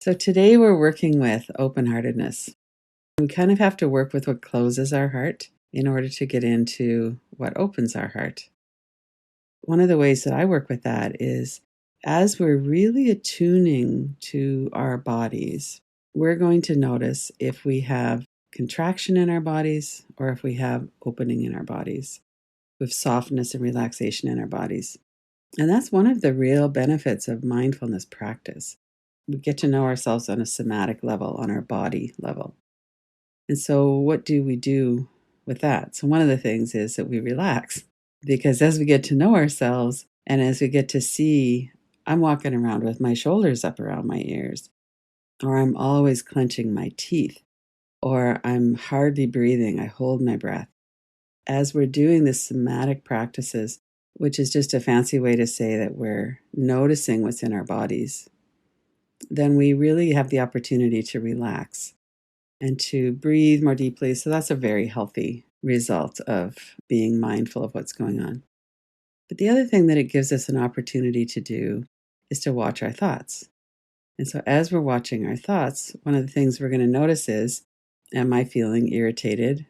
So today we're working with open-heartedness. We kind of have to work with what closes our heart in order to get into what opens our heart. One of the ways that I work with that is as we're really attuning to our bodies, we're going to notice if we have contraction in our bodies or if we have opening in our bodies, with softness and relaxation in our bodies. And that's one of the real benefits of mindfulness practice. We get to know ourselves on a somatic level, on our body level. And so, what do we do with that? So, one of the things is that we relax because as we get to know ourselves and as we get to see, I'm walking around with my shoulders up around my ears, or I'm always clenching my teeth, or I'm hardly breathing, I hold my breath. As we're doing the somatic practices, which is just a fancy way to say that we're noticing what's in our bodies, then we really have the opportunity to relax and to breathe more deeply. So that's a very healthy result of being mindful of what's going on. But the other thing that it gives us an opportunity to do is to watch our thoughts. And so as we're watching our thoughts, one of the things we're going to notice is, am I feeling irritated?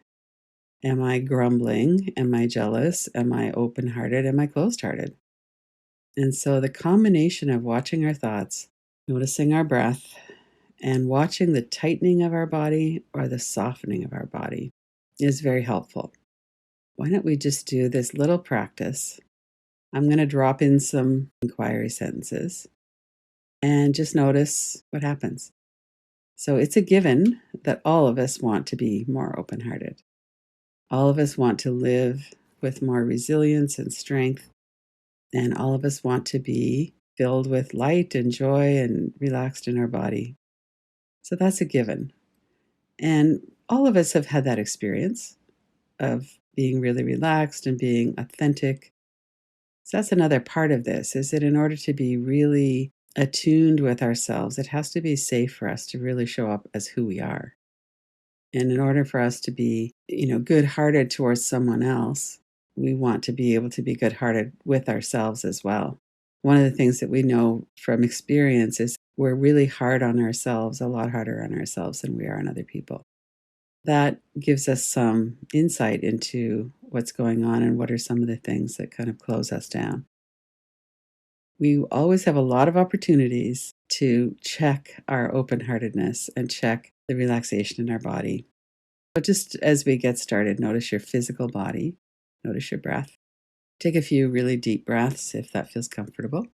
Am I grumbling? Am I jealous? Am I open-hearted? Am I closed-hearted? And so the combination of watching our thoughts, noticing our breath, and watching the tightening of our body or the softening of our body is very helpful. Why don't we just do this little practice? I'm going to drop in some inquiry sentences and just notice what happens. So it's a given that all of us want to be more open-hearted. All of us want to live with more resilience and strength, and all of us want to be filled with light and joy and relaxed in our body. So that's a given. And all of us have had that experience of being really relaxed and being authentic. So that's another part of this, is that in order to be really attuned with ourselves, it has to be safe for us to really show up as who we are. And in order for us to be, good-hearted towards someone else, we want to be able to be good-hearted with ourselves as well. One of the things that we know from experience is we're really hard on ourselves, a lot harder on ourselves than we are on other people. That gives us some insight into what's going on and what are some of the things that kind of close us down. We always have a lot of opportunities to check our open-heartedness and check the relaxation in our body. But just as we get started, notice your physical body, notice your breath. Take a few really deep breaths if that feels comfortable.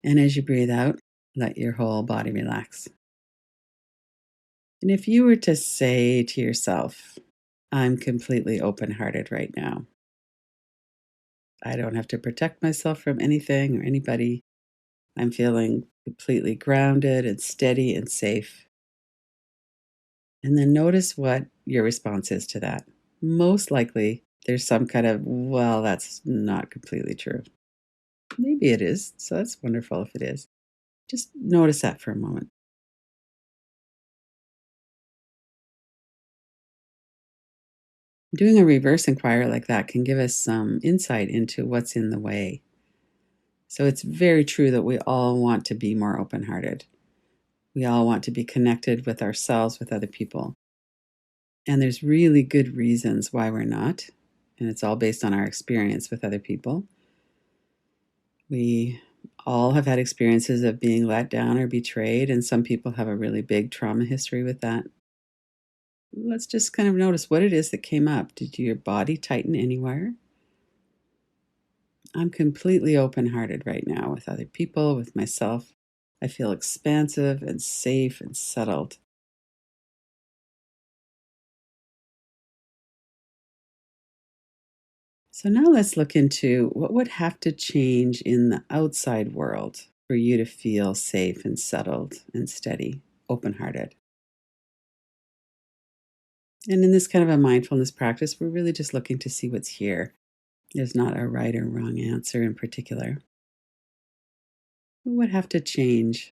And as you breathe out, let your whole body relax. And if you were to say to yourself, I'm completely open-hearted right now. I don't have to protect myself from anything or anybody. I'm feeling completely grounded and steady and safe. And then notice what your response is to that. Most likely, there's some kind of, well, that's not completely true. Maybe it is. So that's wonderful if it is. Just notice that for a moment. Doing a reverse inquiry like that can give us some insight into what's in the way. So it's very true that we all want to be more open-hearted. We all want to be connected with ourselves, with other people. And there's really good reasons why we're not. And it's all based on our experience with other people. We all have had experiences of being let down or betrayed, and some people have a really big trauma history with that. Let's just kind of notice what it is that came up. Did your body tighten anywhere? I'm completely open-hearted right now with other people, with myself. I feel expansive and safe and settled. So now let's look into what would have to change in the outside world for you to feel safe and settled and steady, open-hearted. And in this kind of a mindfulness practice, we're really just looking to see what's here. There's not a right or wrong answer in particular. What would have to change?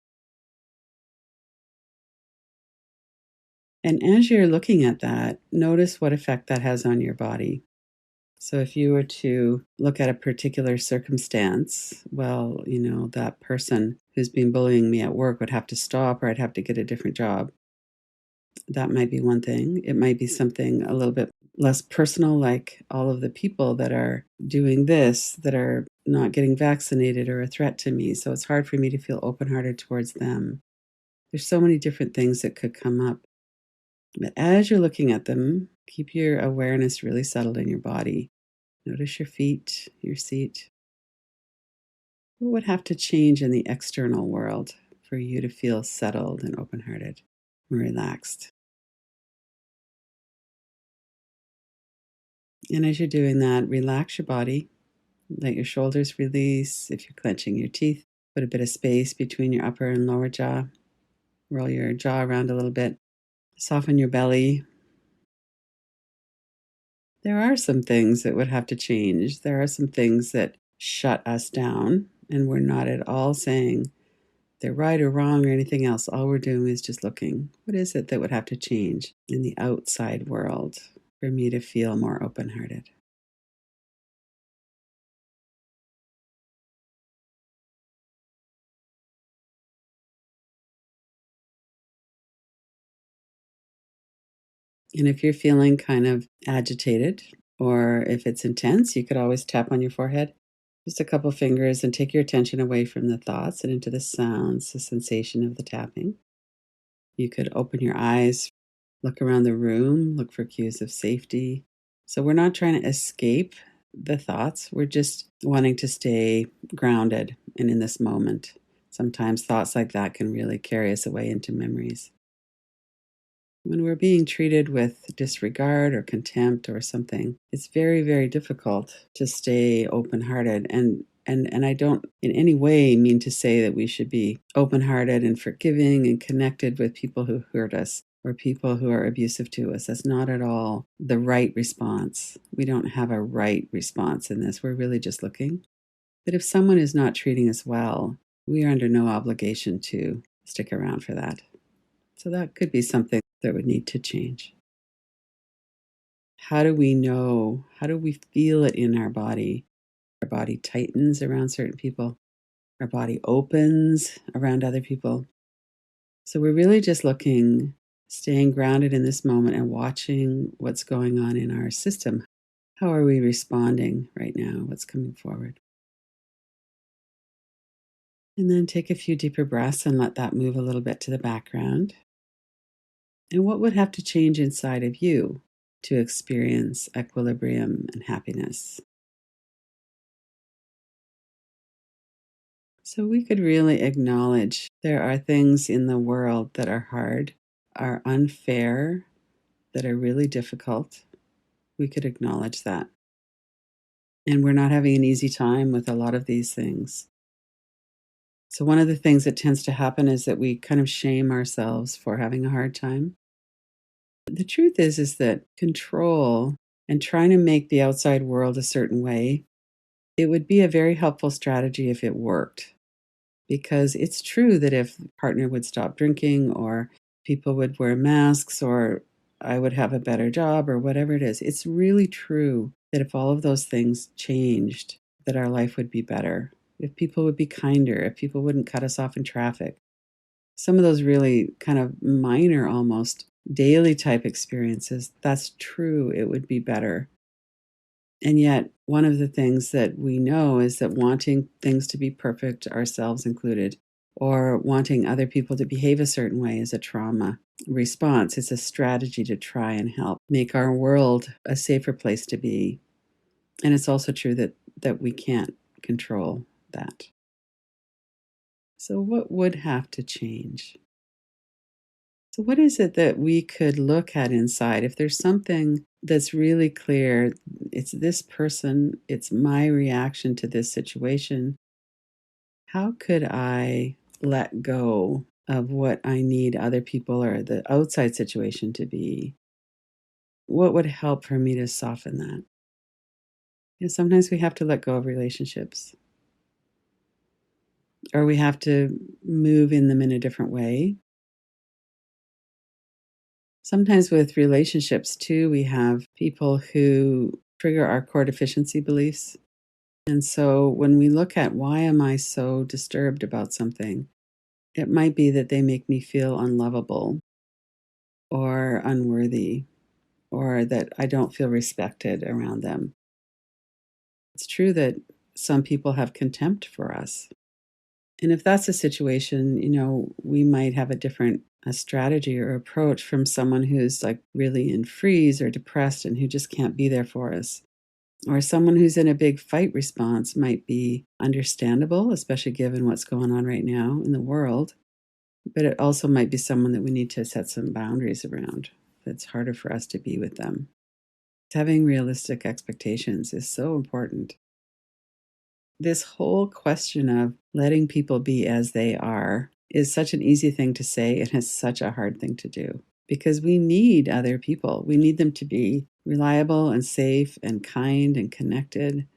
And as you're looking at that, notice what effect that has on your body. So if you were to look at a particular circumstance, well, that person who's been bullying me at work would have to stop, or I'd have to get a different job. That might be one thing. It might be something a little bit less personal, like all of the people that are doing this, that are not getting vaccinated, are a threat to me. So it's hard for me to feel open hearted towards them. There's so many different things that could come up. But as you're looking at them, keep your awareness really settled in your body. Notice your feet, your seat. What would have to change in the external world for you to feel settled and open hearted and relaxed? And as you're doing that, relax your body. Let your shoulders release. If you're clenching your teeth, put a bit of space between your upper and lower jaw. Roll your jaw around a little bit. Soften your belly. There are some things that would have to change. There are some things that shut us down, and we're not at all saying they're right or wrong or anything else. All we're doing is just looking. What is it that would have to change in the outside world for me to feel more open hearted? And if you're feeling kind of agitated, or if it's intense, you could always tap on your forehead, just a couple fingers, and take your attention away from the thoughts and into the sounds, the sensation of the tapping. You could open your eyes, look around the room, look for cues of safety. So we're not trying to escape the thoughts, we're just wanting to stay grounded and in this moment. Sometimes thoughts like that can really carry us away into memories. When we're being treated with disregard or contempt or something, it's very, very difficult to stay open-hearted. And I don't in any way mean to say that we should be open-hearted and forgiving and connected with people who hurt us or people who are abusive to us. That's not at all the right response. We don't have a right response in this. We're really just looking. But if someone is not treating us well, we are under no obligation to stick around for that. So that could be something that would need to change. How do we know? How do we feel it in our body? Our body tightens around certain people, our body opens around other people. So we're really just looking, staying grounded in this moment and watching what's going on in our system. How are we responding right now? What's coming forward? And then take a few deeper breaths and let that move a little bit to the background. And what would have to change inside of you to experience equilibrium and happiness? So we could really acknowledge there are things in the world that are hard, are unfair, that are really difficult. We could acknowledge that. And we're not having an easy time with a lot of these things. So one of the things that tends to happen is that we kind of shame ourselves for having a hard time. The truth is that control and trying to make the outside world a certain way, it would be a very helpful strategy if it worked. Because it's true that if the partner would stop drinking, or people would wear masks, or I would have a better job, or whatever it is, it's really true that if all of those things changed, that our life would be better. If people would be kinder, if people wouldn't cut us off in traffic. Some of those really kind of minor, almost daily type experiences, that's true, it would be better. And yet, one of the things that we know is that wanting things to be perfect, ourselves included, or wanting other people to behave a certain way is a trauma response. It's a strategy to try and help make our world a safer place to be. And it's also true that we can't control that. So, what would have to change? So, what is it that we could look at inside? If there's something that's really clear, it's this person, it's my reaction to this situation, how could I let go of what I need other people or the outside situation to be? What would help for me to soften that? Sometimes we have to let go of relationships, or we have to move in them in a different way. Sometimes with relationships too, we have people who trigger our core deficiency beliefs. And so when we look at why am I so disturbed about something, it might be that they make me feel unlovable or unworthy or that I don't feel respected around them. It's true that some people have contempt for us. And if that's the situation, we might have a different a strategy or approach from someone who's like really in freeze or depressed and who just can't be there for us. Or someone who's in a big fight response might be understandable, especially given what's going on right now in the world. But it also might be someone that we need to set some boundaries around. That's harder for us to be with them. Having realistic expectations is so important. This whole question of letting people be as they are is such an easy thing to say and it's such a hard thing to do because we need other people. We need them to be reliable and safe and kind and connected.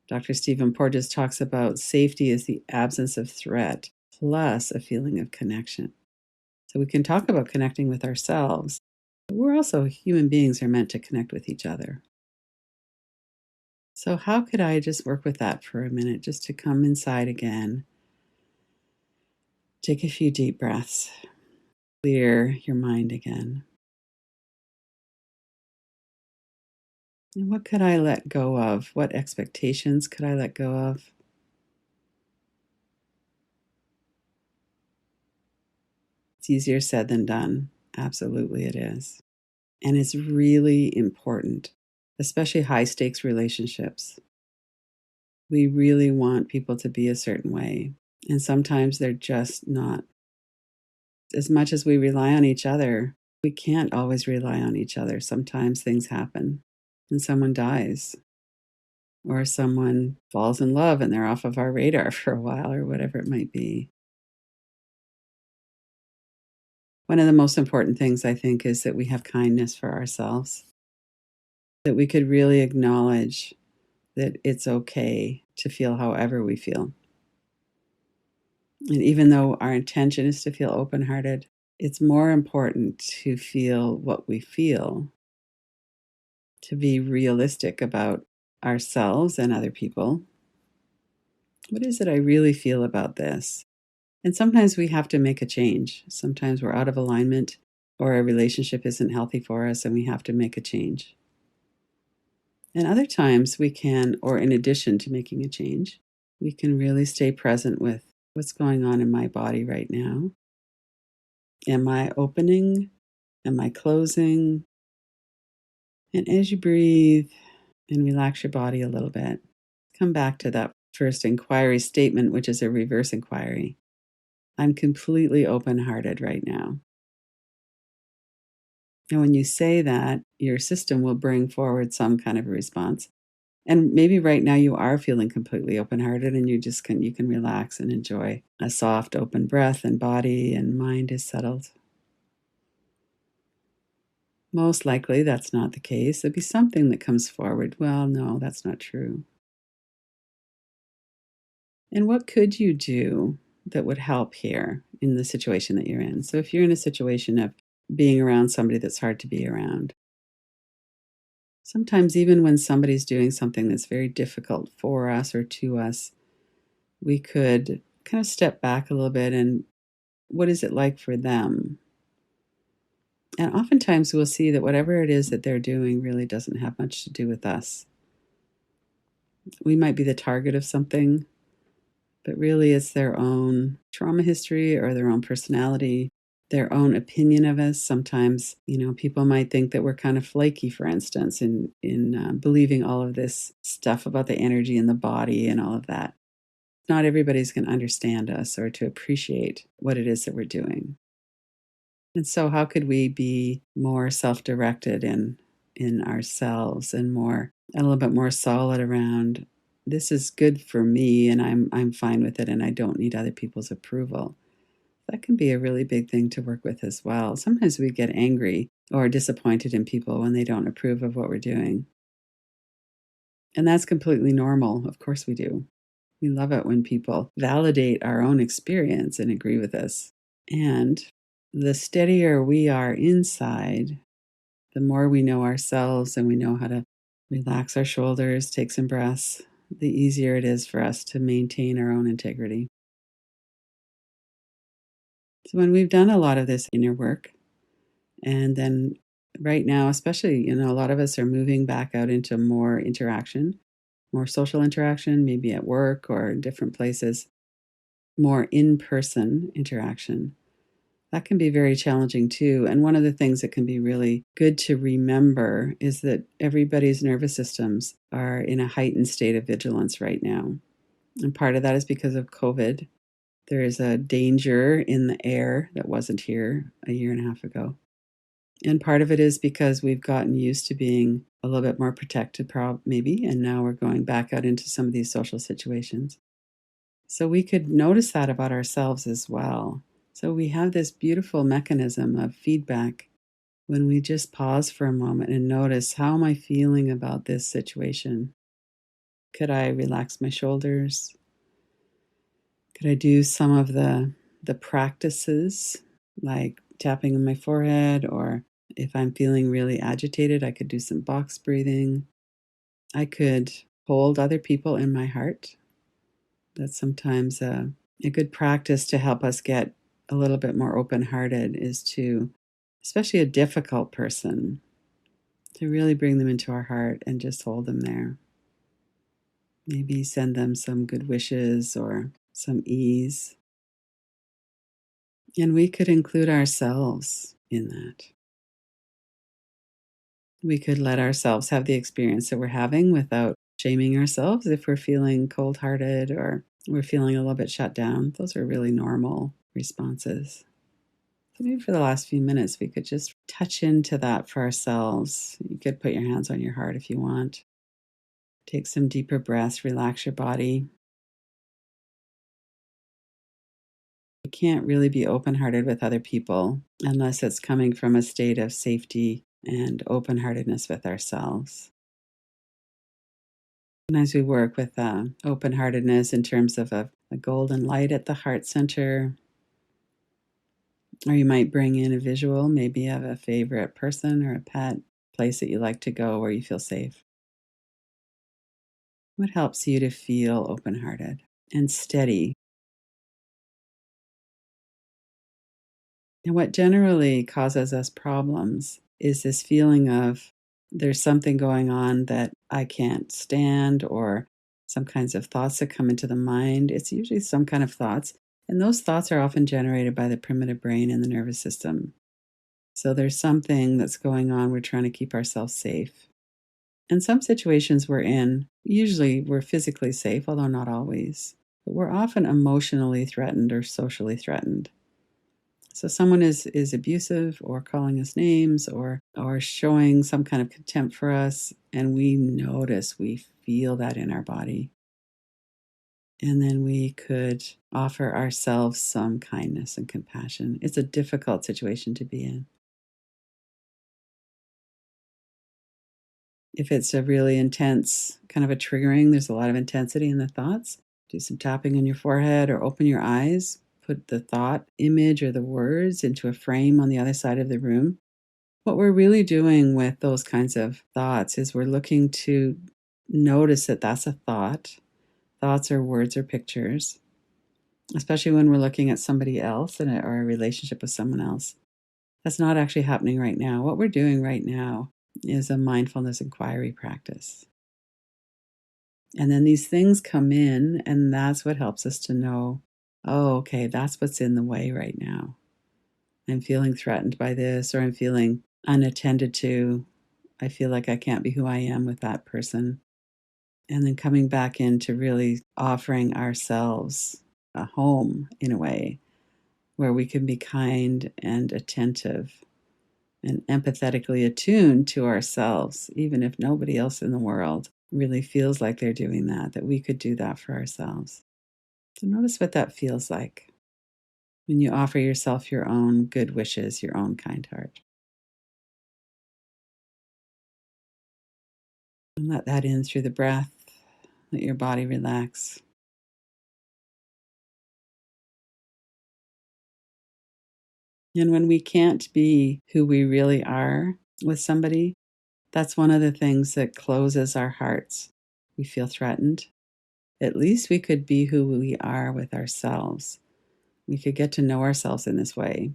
Dr. Stephen Porges talks about safety as the absence of threat plus a feeling of connection. So we can talk about connecting with ourselves, but we're also human beings are meant to connect with each other. So, how could I just work with that for a minute, just to come inside again? Take a few deep breaths, clear your mind again. And what could I let go of? What expectations could I let go of? It's easier said than done. Absolutely, it is. And it's really important, especially high stakes relationships. We really want people to be a certain way. And sometimes they're just not. As much as we rely on each other, we can't always rely on each other. Sometimes things happen and someone dies, or someone falls in love and they're off of our radar for a while, or whatever it might be. One of the most important things, I think, is that we have kindness for ourselves, that we could really acknowledge that it's okay to feel however we feel. And even though our intention is to feel open hearted, it's more important to feel what we feel, to be realistic about ourselves and other people. What is it I really feel about this? And sometimes we have to make a change. Sometimes we're out of alignment or a relationship isn't healthy for us and we have to make a change. And other times we can, or in addition to making a change, we can really stay present with what's going on in my body right now. Am I opening? Am I closing? And as you breathe and relax your body a little bit, come back to that first inquiry statement, which is a reverse inquiry. I'm completely open hearted right now. And when you say that, your system will bring forward some kind of a response. And maybe right now you are feeling completely open hearted and you can relax and enjoy a soft, open breath and body and mind is settled. Most likely that's not the case. There'll be something that comes forward. Well, no, that's not true. And what could you do that would help here in the situation that you're in? So if you're in a situation of being around somebody that's hard to be around, sometimes even when somebody's doing something that's very difficult for us or to us, we could kind of step back a little bit and what is it like for them? And oftentimes we'll see that whatever it is that they're doing really doesn't have much to do with us. We might be the target of something, but really it's their own trauma history or their own personality, their own opinion of us. Sometimes, people might think that we're kind of flaky, for instance, in believing all of this stuff about the energy in the body and all of that. Not everybody's going to understand us or to appreciate what it is that we're doing. And so how could we be more self-directed in ourselves and a little bit more solid around this is good for me and I'm fine with it and I don't need other people's approval. That can be a really big thing to work with as well. Sometimes we get angry or disappointed in people when they don't approve of what we're doing. And that's completely normal. Of course we do. We love it when people validate our own experience and agree with us. And the steadier we are inside, the more we know ourselves and we know how to relax our shoulders, take some breaths, the easier it is for us to maintain our own integrity. So when we've done a lot of this inner work, and then right now, especially, a lot of us are moving back out into more interaction, more social interaction, maybe at work or in different places, more in person interaction. That can be very challenging too. And one of the things that can be really good to remember is that everybody's nervous systems are in a heightened state of vigilance right now. And part of that is because of COVID. There is a danger in the air that wasn't here a year and a half ago. And part of it is because we've gotten used to being a little bit more protected, maybe, and now we're going back out into some of these social situations. So we could notice that about ourselves as well. So we have this beautiful mechanism of feedback when we just pause for a moment and notice, how am I feeling about this situation? Could I relax my shoulders? Could I do some of the practices like tapping on my forehead, or if I'm feeling really agitated, I could do some box breathing. I could hold other people in my heart. That's sometimes a good practice to help us get a little bit more open-hearted, is to, especially a difficult person, to really bring them into our heart and just hold them there. Maybe send them some good wishes or some ease. And we could include ourselves in that. We could let ourselves have the experience that we're having without shaming ourselves if we're feeling cold hearted or we're feeling a little bit shut down. Those are really normal responses. So maybe for the last few minutes, we could just touch into that for ourselves. You could put your hands on your heart if you want. Take some deeper breaths, relax your body. We can't really be open hearted with other people unless it's coming from a state of safety and open heartedness with ourselves. Sometimes we work with open heartedness in terms of a golden light at the heart center, or you might bring in a visual, maybe of a favorite person or a pet, place that you like to go where you feel safe. What helps you to feel open hearted and steady? And what generally causes us problems is this feeling of, there's something going on that I can't stand, or some kinds of thoughts that come into the mind. It's usually some kind of thoughts. And those thoughts are often generated by the primitive brain and the nervous system. So there's something that's going on. We're trying to keep ourselves safe. In some situations we're in, usually we're physically safe, although not always. But we're often emotionally threatened or socially threatened. So someone is abusive or calling us names or showing some kind of contempt for us, and we notice, we feel that in our body. And then we could offer ourselves some kindness and compassion. It's a difficult situation to be in. If it's a really intense kind of a triggering, there's a lot of intensity in the thoughts, do some tapping on your forehead or open your eyes. Put the thought image or the words into a frame on the other side of the room. What we're really doing with those kinds of thoughts is we're looking to notice that that's a thought. Thoughts are words or pictures, especially when we're looking at somebody else or a relationship with someone else. That's not actually happening right now. What we're doing right now is a mindfulness inquiry practice. And then these things come in, and that's what helps us to know, oh, okay, that's what's in the way right now. I'm feeling threatened by this, or I'm feeling unattended to. I feel like I can't be who I am with that person. And then coming back into really offering ourselves a home in a way where we can be kind and attentive and empathetically attuned to ourselves, even if nobody else in the world really feels like they're doing that, that we could do that for ourselves. So notice what that feels like when you offer yourself your own good wishes, your own kind heart. And let that in through the breath. Let your body relax. And when we can't be who we really are with somebody, that's one of the things that closes our hearts. We feel threatened. at least we could be who we are with ourselves. We could get to know ourselves in this way.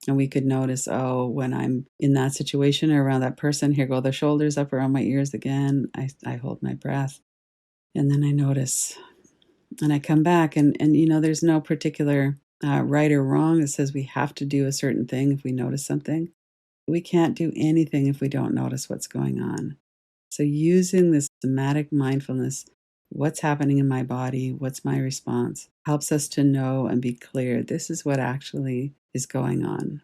And we could notice, oh, when I'm in that situation or around that person, here go the shoulders up around my ears again. I hold my breath. And then I notice. And I come back, and there's no particular right or wrong that says we have to do a certain thing if we notice something. We can't do anything if we don't notice what's going on. So, using this somatic mindfulness, what's happening in my body, what's my response, helps us to know and be clear this is what actually is going on.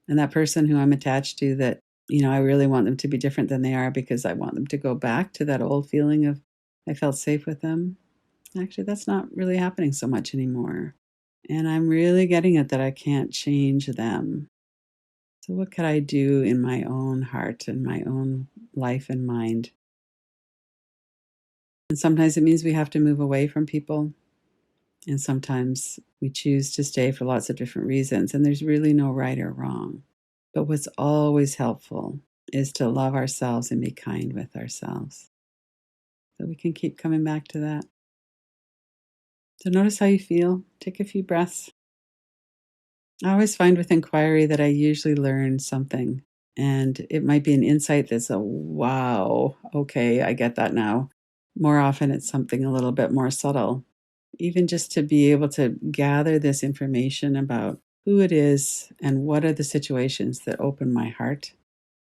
And that person who I'm attached to, that, I really want them to be different than they are because I want them to go back to that old feeling of I felt safe with them. Actually, that's not really happening so much anymore. And I'm really getting it that I can't change them. So, what could I do in my own heart and my own life and mind? And sometimes it means we have to move away from people. And sometimes we choose to stay for lots of different reasons. And there's really no right or wrong. But what's always helpful is to love ourselves and be kind with ourselves. So we can keep coming back to that. So notice how you feel. Take a few breaths. I always find with inquiry that I usually learn something. And it might be an insight that's a wow, okay, I get that now. More often, it's something a little bit more subtle. Even just to be able to gather this information about who it is and what are the situations that open my heart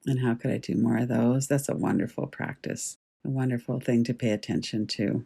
and how could I do more of those. That's a wonderful practice, a wonderful thing to pay attention to.